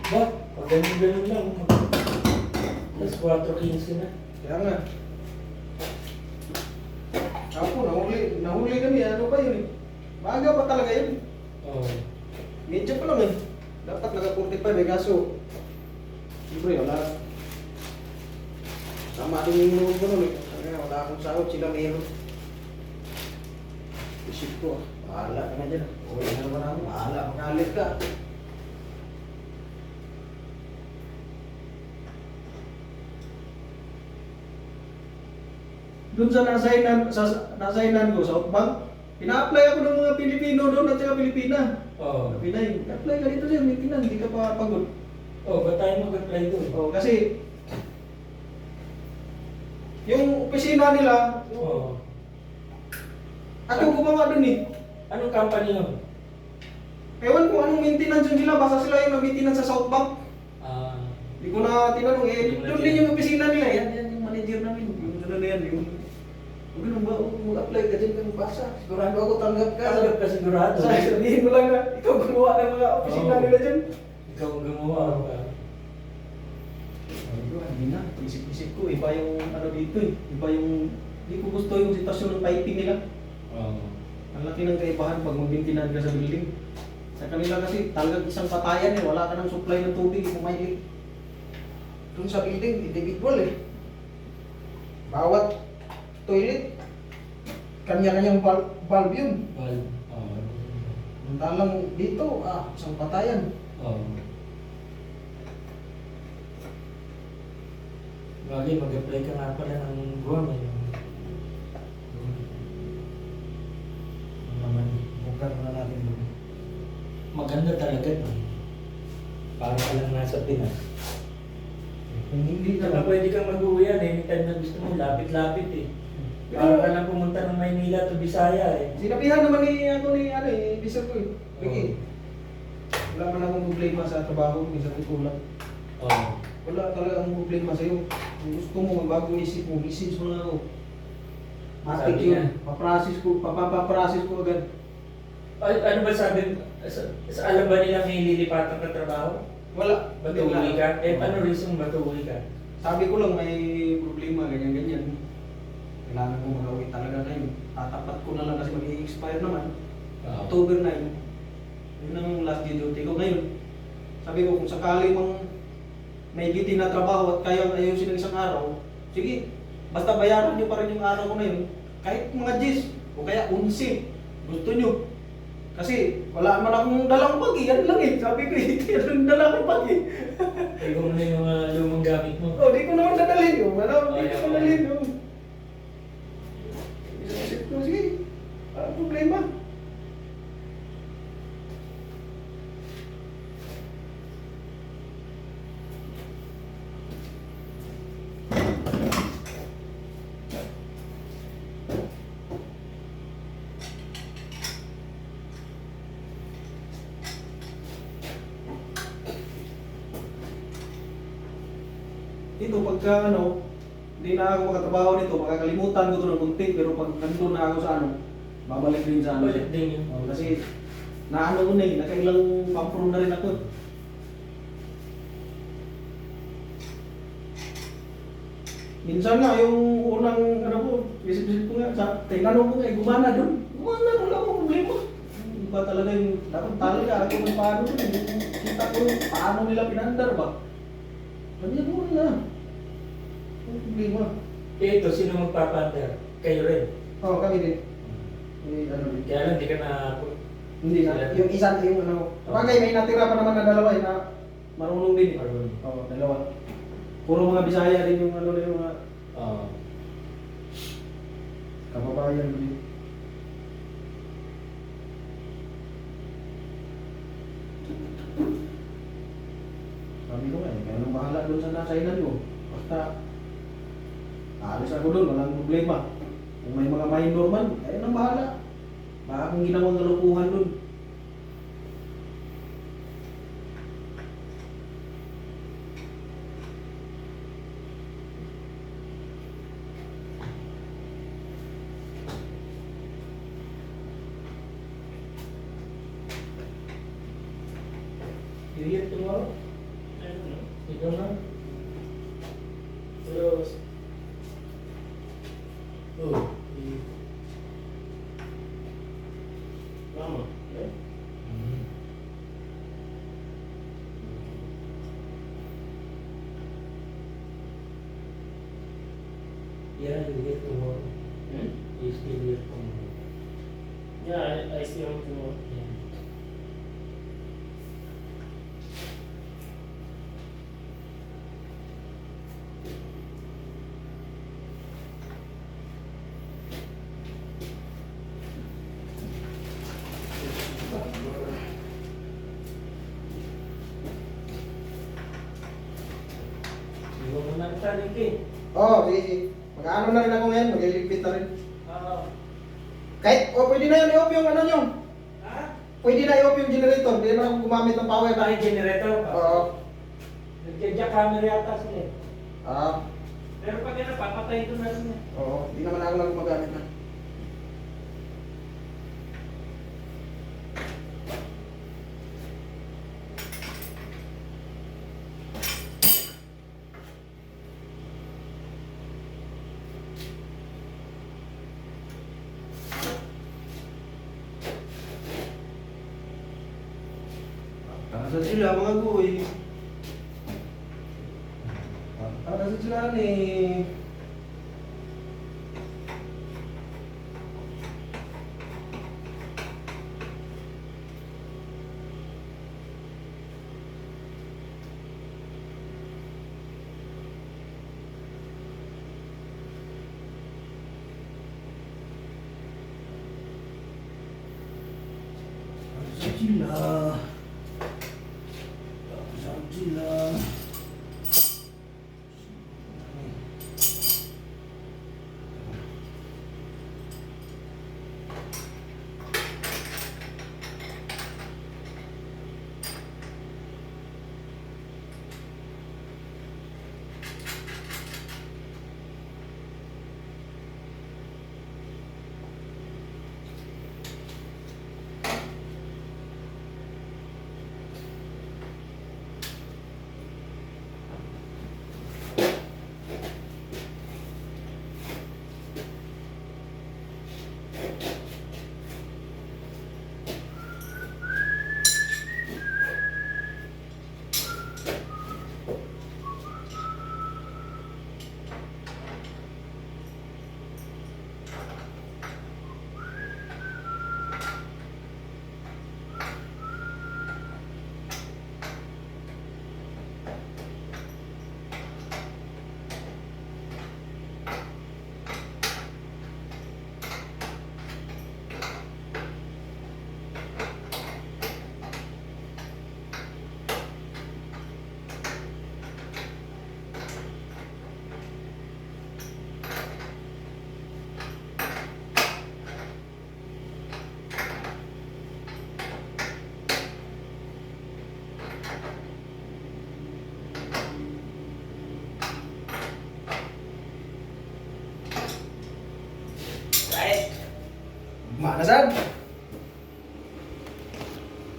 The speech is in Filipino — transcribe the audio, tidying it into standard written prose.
Ba? Pag ganun lang. Tapos 4:15 na. Kaya nga. Ako, nahuli kami. Ano ba yun eh? Maaga pa talaga yun. Oo. Medyo pa lang eh. Dapat naka-45 eh, kaso siyempre wala. Tama din yung inuwi ko nun eh. Kaya wala akong sahod, sila meron. Isip ko, bahala ka na dyan. Uwi na naman ako, bahala, magalit ka. Doon sa nasainan ko sa Outbank, ina-apply ako ng mga Pilipino doon at saka Pilipina. Oo. Pinay, apply ka dito dyan, may Pinan, hindi ka pa pagod. Oo, ba't tayo mag-apply doon? Oh, kasi yung opisina nila, Oo. ako gumawa doon eh. Anong company yun? Ewan ko anong maintenance yun sila, basta sila yung nag-maintenance sa Southbank. Ah. Hindi ko na tinanong eh, Hindi mo na doon din yung opisina nila, yan yung manager namin. Yung ano na yan, yung ganun ba, mag-apply ka dyan kung basa. Sigurado ako tanggap ka. Tanggap ka sigurado. Sabihin mo lang na ikaw gumawa ng mga opisina Oo. nila dyan. Ikaw ang gumawa. Hindi na, isip-isip ko, iba yung ano dito eh. Iba yung, hindi ko gusto yung sitwasyon ng piping nila. Oo. Ang laki ng kaibahan pag mag-maintenance ka sa building. Sa kanila kasi talagang isang patayan eh, wala ka ng supply ng tubig kung may leak. Doon sa building, individual eh. Bawat toilet, kanya-kanyang valve yun. Well, oo. Talang dito, isang patayan. Oo. Bagay, mag-apply ka nga pala ng Guam eh. Naman, bukan na natin doon. Maganda talaga no? Para ka lang nasa Pinas. Kung hindi Saka ka pwede kang mag-uwi yan anytime na gusto mo, lapit-lapit eh. Para ka lang pumunta ng Maynila to Bisaya eh. sinabihan naman ni ako ni ano eh, officer ko eh. Sige. Wala man akong problema sa trabaho, minsan kulang. Oo. Wala talaga akong problema sa'yo. Kung gusto mo, magbagong isip mo, message mo lang ako. Matik Sabi yun. niya. Papaprocess ko agad. Ano ba sabi, alam ba nila may lilipatan ka trabaho? Wala. Ba't Hindi, wala. uwi ka? Eh, ano reason ba't uwi ka? Sabi ko lang may problema, ganyan-ganyan. Kailangan ko mag-awit talaga ngayon. Tatapat ko na lang kasi mag-i-expire naman. October 9. Yun ang last day duty ko ngayon. Sabi ko kung sakali mang may gitin na trabaho at kaya ayusin ng isang araw, sige, basta bayaran nyo pa rin yung araw ko na yun. Kahit mga 10 o kaya 11, gusto nyo. Kasi wala naman akong dalang bag eh, yan lang eh. Sabi ko eh, yan ang dala kong bag eh. Ikaw mo na yung mga lumang gamit mo. Oh, di ko naman dadalhin yun. Ano, di ko Ayaw. dadalhin yun. Isip ko, sige, problema. Dito pagka ano, hindi na ako makatrabaho dito, makakalimutan ko to ng kunti, pero pag nandun na ako sa ano, babalik din sa ano. Balik din yun. Oh, kasi naano ko na eh, nakailang pampro na rin ako. Minsan nga yung unang ano ko, isip-isip ko nga, tinanong ko nga, gumana doon. Gumana, wala akong problema. Iba talaga yung, dapat talaga ako ng paano ko, kita ko yung paano nila pinandar ba. Ganyan mo na. Ang problema. Eh ito, sino magpapander? Kayo rin. Oo, kami din. Ano din. Kaya lang, di ka na... Hindi na. Yung isa, yung ano. Bagay, may natira pa naman na dalawa eh, na marunong din eh. Marunong. Oo, dalawa. Puro mga Bisaya din yung ano na yung mga Oo. kababayan ko din. Sabi ko nga eh, kaya nang bahala doon sa nasainan ko. Basta, aalis ako doon, walang problema. Kung may mga minor man, kaya nang bahala. Baka akong ginawang kalukuhan doon. You here tomorrow? Ikaw na? Pero, Oo. mama, eh? Yeah, you get tomorrow. Hmm? You still get tomorrow. Yeah, I see him tomorrow. Yeah. Iwan mo na kita, Ricky. Oo, sige, sige. Mag-ano na rin ako ngayon, mag-iligpit na rin. Oo. Kahit, pwede na yun, i-off yung ano nyo. Ha? Pwede na i-off yung generator, hindi na ako gumamit ng power. Tayo generator pa. Oo. Nagkadya camera yata sila eh. Ah, Pero pag ano, papatay ito na rin eh. oo. Hindi naman ako lang gumagamit na. Nasaan sila mga guy? Nasaan sila ni? Nasaan sila? Nasaan sila? Right. Mana San?